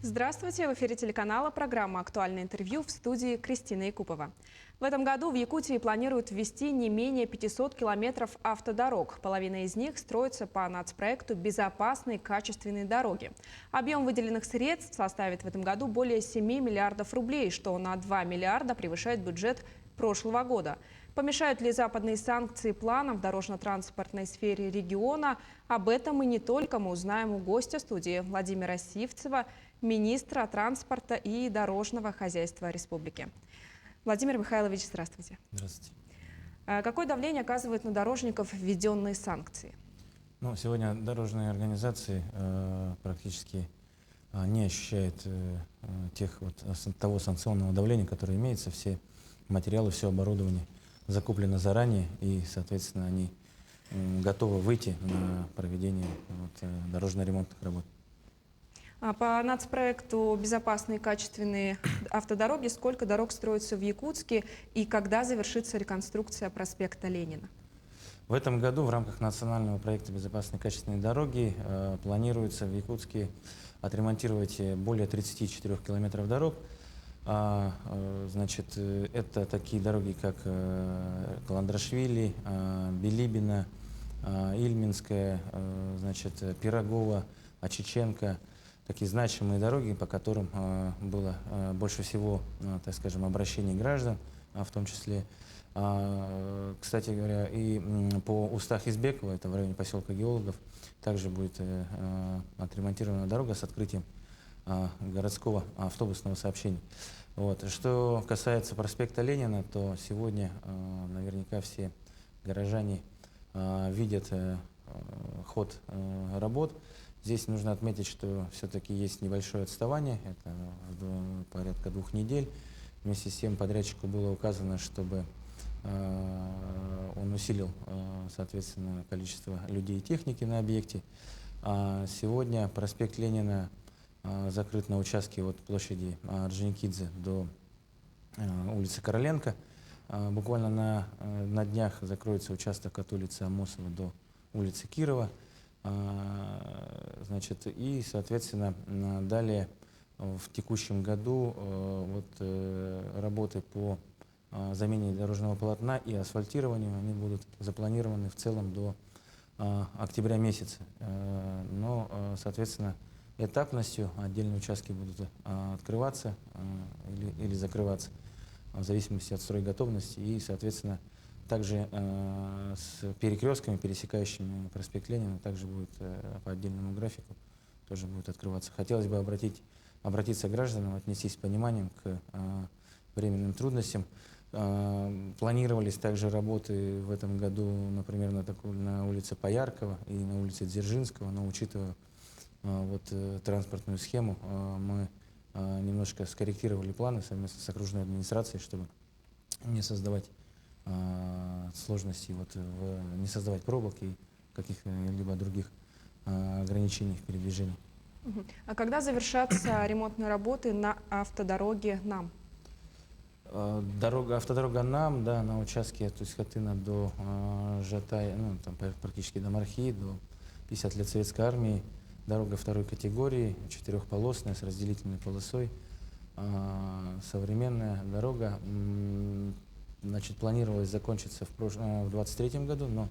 Здравствуйте! В эфире телеканала программа «Актуальное интервью» в студии Кристина Якупова. В этом году в Якутии планируют ввести не менее 500 километров автодорог. Половина из них строится по нацпроекту «Безопасные качественные дороги». Объем выделенных средств составит в этом году более 7 миллиардов рублей, что на 2 миллиарда превышает бюджет прошлого года. Помешают ли западные санкции планам в дорожно-транспортной сфере региона? Об этом и не только мы узнаем у гостя студии Владимира Сивцева, министра транспорта и дорожного хозяйства республики. Владимир Михайлович, здравствуйте. Здравствуйте. Какое давление оказывают на дорожников введенные санкции? Сегодня дорожные организации практически не ощущают того санкционного давления, которое имеется. Все материалы, все оборудование закуплено заранее, и, соответственно, они готовы выйти на проведение дорожно-ремонтных работ. По нацпроекту «Безопасные и качественные автодороги» сколько дорог строится в Якутске и когда завершится реконструкция проспекта Ленина? В этом году в рамках национального проекта «Безопасные и качественные дороги» планируется в Якутске отремонтировать более 34 километров дорог. Это такие дороги, как Каландрашвили, Билибино, Ильминская, Пирогова, Очиченко. Такие значимые дороги, по которым было больше всего, обращений граждан, в том числе. Кстати говоря, и по Устах-Избекова, это в районе поселка Геологов, также будет отремонтирована дорога с открытием городского автобусного сообщения. Что касается проспекта Ленина, то сегодня наверняка все горожане видят ход работ. Здесь нужно отметить, что все-таки есть небольшое отставание, это порядка 2 недель. Вместе с тем подрядчику было указано, чтобы он усилил, соответственно, количество людей и техники на объекте. Сегодня проспект Ленина закрыт на участке от площади Орджоникидзе до улицы Короленко. Буквально на днях закроется участок от улицы Амосова до улицы Кирова. И, соответственно, далее в текущем году работы по замене дорожного полотна и асфальтированию, они будут запланированы в целом до октября месяца. Соответственно, этапностью отдельные участки будут открываться или закрываться в зависимости от стройготовности. И, соответственно, также с перекрестками, пересекающими проспект Ленина, также будет по отдельному графику тоже будет открываться. Хотелось бы обратиться к гражданам, отнестись с пониманием к временным трудностям. Планировались также работы в этом году, например, на улице Пояркова и на улице Дзержинского, но учитывая транспортную схему, мы немножко скорректировали планы совместно с окружной администрацией, чтобы не создавать сложностей, не создавать пробок и каких-либо других ограничений в передвижении. А когда завершатся ремонтные работы на автодороге НАМ? Автодорога НАМ, да, на участке от Усть-Хатына до Жатая, практически до Мархи, до 50 лет Советской Армии. Дорога второй категории, 4-полосная, с разделительной полосой. Современная дорога. Планировалось закончиться в 2023 году, но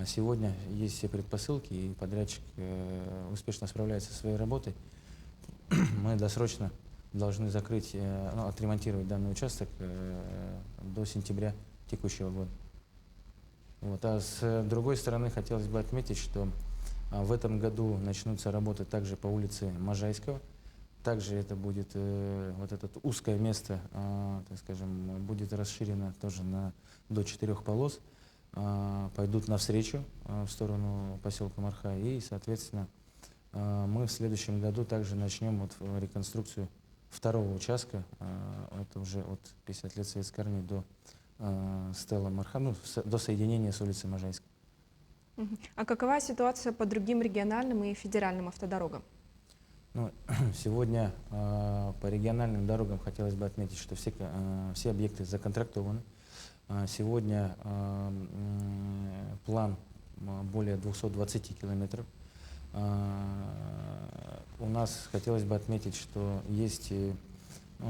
сегодня есть все предпосылки, и подрядчик успешно справляется со своей работой. Мы досрочно должны отремонтировать данный участок до сентября текущего года. А с другой стороны, хотелось бы отметить, что в этом году начнутся работы также по улице Можайского. Также это будет, это узкое место, будет расширено тоже до 4 полос. Пойдут навстречу в сторону поселка Марха. И, соответственно, мы в следующем году также начнем реконструкцию второго участка. Это уже от 50 лет Советской Армии до Стелла Марха, до соединения с улицей Можайской. А какова ситуация по другим региональным и федеральным автодорогам? Сегодня по региональным дорогам хотелось бы отметить, что все объекты законтрактованы. Сегодня план более 220 километров. У нас хотелось бы отметить, что есть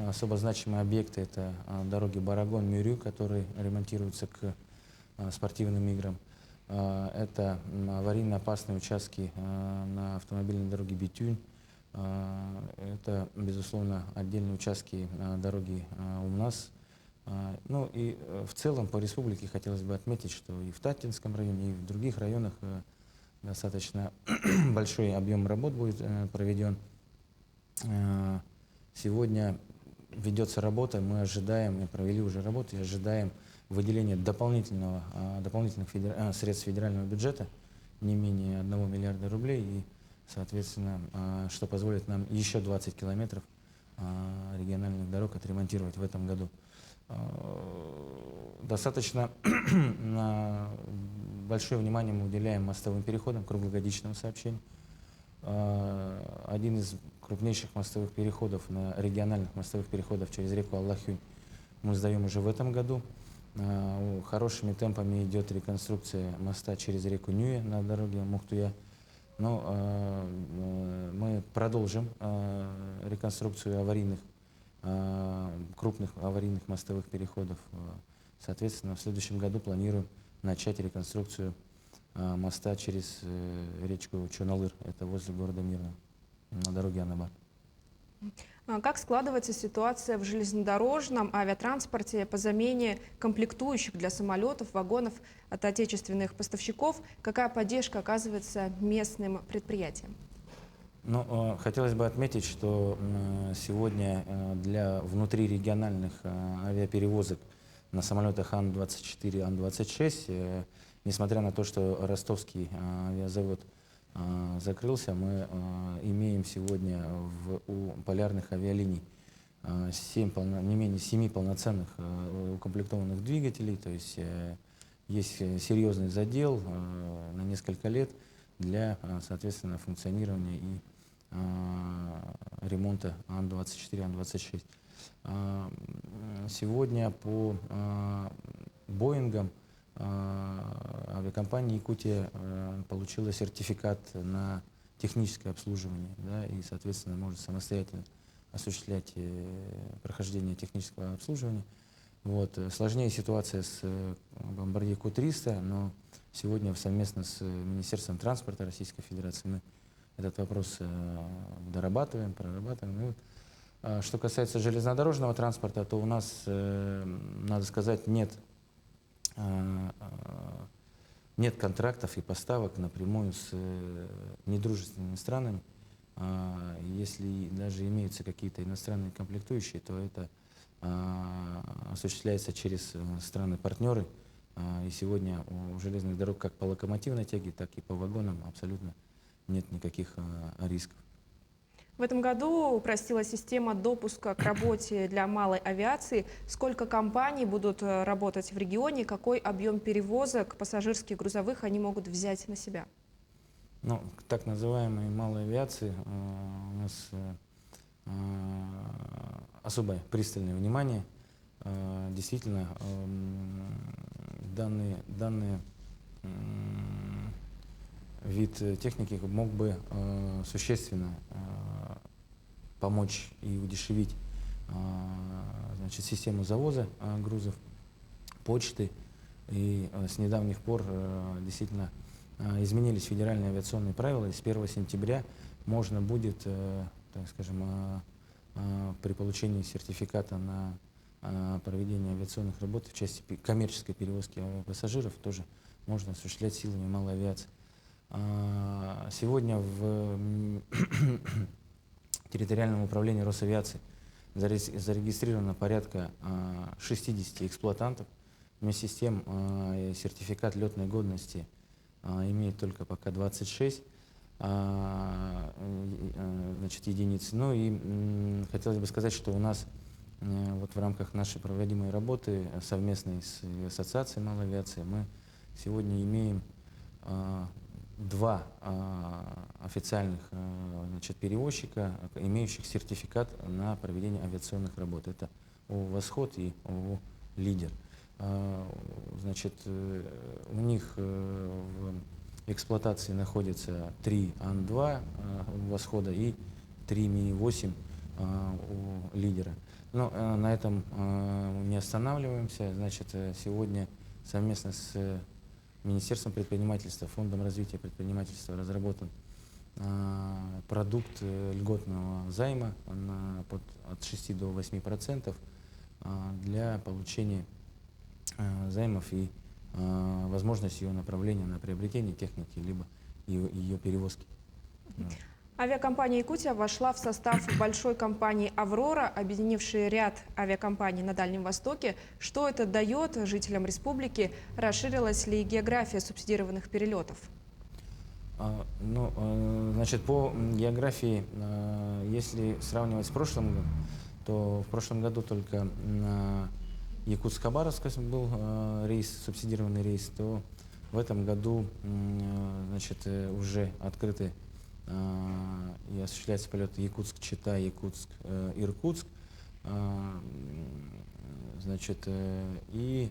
особо значимые объекты. Это дороги Барагон-Мюрю, которые ремонтируются к спортивным играм. Это аварийно опасные участки на автомобильной дороге Битюнь. Это, безусловно, отдельные участки дороги Умнас. Ну и в целом по республике хотелось бы отметить, что и в Татинском районе, и в других районах достаточно большой объем работ будет проведен. Сегодня ведется работа, мы ожидаем, мы провели уже работу и ожидаем выделения дополнительных средств федерального бюджета, не менее 1 миллиарда рублей, и, соответственно, что позволит нам еще 20 километров региональных дорог отремонтировать в этом году. Достаточно большое внимание мы уделяем мостовым переходам круглогодичного сообщения. Один из крупнейших мостовых переходов, региональных мостовых переходов через реку Аллахюнь мы сдаем уже в этом году. Хорошими темпами идет реконструкция моста через реку Нюя на дороге Мухтуя. Но мы продолжим реконструкцию крупных аварийных мостовых переходов. Соответственно, в следующем году планируем начать реконструкцию моста через речку Чоналыр, это возле города Мирного, на дороге Анабат. Как складывается ситуация в железнодорожном авиатранспорте по замене комплектующих для самолетов, вагонов от отечественных поставщиков? Какая поддержка оказывается местным предприятиям? Ну, хотелось бы отметить, что сегодня для внутрирегиональных авиаперевозок на самолетах Ан-24, Ан-26, несмотря на то, что ростовский авиазавод закрылся, мы имеем сегодня у полярных авиалиний не менее 7 полноценных укомплектованных двигателей, то есть есть серьезный задел на несколько лет для, соответственно, функционирования и ремонта Ан-24, Ан-26. Сегодня по Боингам авиакомпания «Якутия» получила сертификат на техническое обслуживание, да, и, соответственно, может самостоятельно осуществлять прохождение технического обслуживания. Вот. Сложнее ситуация с «Бомбардье Ку-300», но сегодня совместно с Министерством транспорта Российской Федерации мы этот вопрос дорабатываем, прорабатываем. И вот, что касается железнодорожного транспорта, то у нас, надо сказать, нет контрактов и поставок напрямую с недружественными странами. Если даже имеются какие-то иностранные комплектующие, то это осуществляется через страны-партнеры. И сегодня у железных дорог как по локомотивной тяге, так и по вагонам абсолютно нет никаких рисков. В этом году упростилась система допуска к работе для малой авиации. Сколько компаний будут работать в регионе, какой объем перевозок пассажирских, грузовых они могут взять на себя? Ну, к так называемой малой авиации у нас особое пристальное внимание. Действительно, данный вид техники мог бы существенно помочь и удешевить систему завоза грузов, почты. И с недавних пор действительно изменились федеральные авиационные правила, и с 1 сентября можно будет, так скажем, при получении сертификата на проведение авиационных работ в части коммерческой перевозки пассажиров тоже можно осуществлять силами малой авиации. Сегодня в территориальном управлении Росавиации зарегистрировано порядка 60 эксплуатантов. Вместе с тем сертификат летной годности имеет только пока 26 единиц. Ну и хотелось бы сказать, что у нас вот в рамках нашей проводимой работы совместной с Ассоциацией малой авиации мы сегодня имеем 2 официальных перевозчика, имеющих сертификат на проведение авиационных работ. Это ООО «Восход» и ООО «Лидер». У них в в эксплуатации находится 3 Ан-2 «Восхода» и 3 Ми-8 у «Лидера». Но на этом не останавливаемся. Значит, сегодня совместно с Министерством предпринимательства, Фондом развития предпринимательства разработан продукт льготного займа от 6 до 8% для получения займов и возможность ее направления на приобретение техники, либо ее перевозки. Авиакомпания «Якутия» вошла в состав большой компании «Аврора», объединившей ряд авиакомпаний на Дальнем Востоке. Что это дает жителям республики? Расширилась ли география субсидированных перелетов? Значит, по географии, если сравнивать с прошлым годом, то в прошлом году только на Якутск-Хабаровск был рейс, субсидированный рейс, то в этом году, значит, уже открыты и осуществляется полет Якутск-Чита, Якутск-Иркутск. Значит, и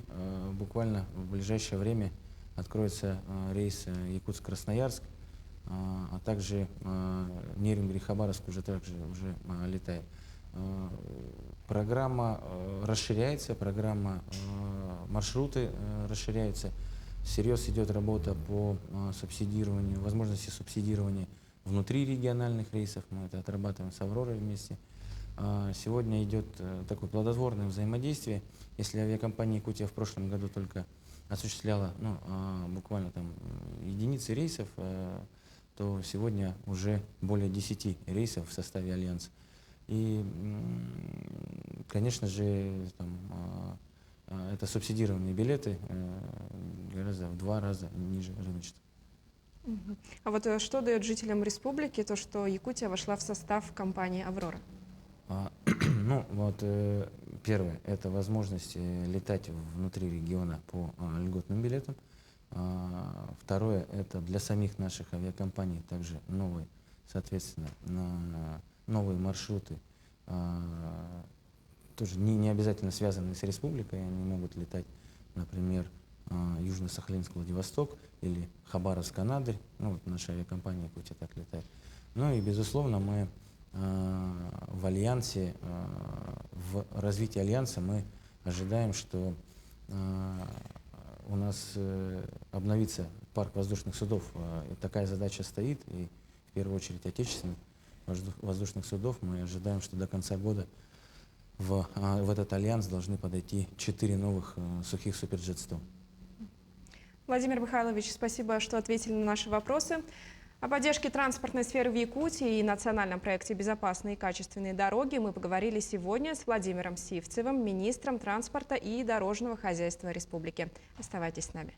буквально в ближайшее время откроется рейс Якутск-Красноярск, а также Нерюнгри-Хабаровск уже летает. Программа расширяется, маршруты расширяются. Всерьез идет работа по субсидированию, возможности субсидирования внутри региональных рейсов. Мы это отрабатываем с «Авророй» вместе. Сегодня идет такое плодотворное взаимодействие. Если авиакомпания «Якутия» в прошлом году только осуществляла буквально там единицы рейсов, то сегодня уже более 10 рейсов в составе Альянса. И, конечно же, это субсидированные билеты в 2 раза ниже рыночных. А вот что дает жителям республики то, что Якутия вошла в состав компании «Аврора»? Первое – это возможность летать внутри региона по льготным билетам. Второе – это для самих наших авиакомпаний также новые, соответственно, новые маршруты, тоже не обязательно связанные с республикой, они могут летать, например, Южно-Сахалинск, Владивосток или Хабаровск-Анадырь. Наша авиакомпания «Якутия» так летает. И, безусловно, мы в Альянсе, в развитии Альянса мы ожидаем, что у нас обновится парк воздушных судов. И такая задача стоит, и в первую очередь отечественных воздушных судов. Мы ожидаем, что до конца года в этот альянс должны подойти 4 новых сухих суперджет-100. Владимир Михайлович, спасибо, что ответили на наши вопросы. О поддержке транспортной сферы в Якутии и национальном проекте «Безопасные и качественные дороги» мы поговорили сегодня с Владимиром Сивцевым, министром транспорта и дорожного хозяйства республики. Оставайтесь с нами.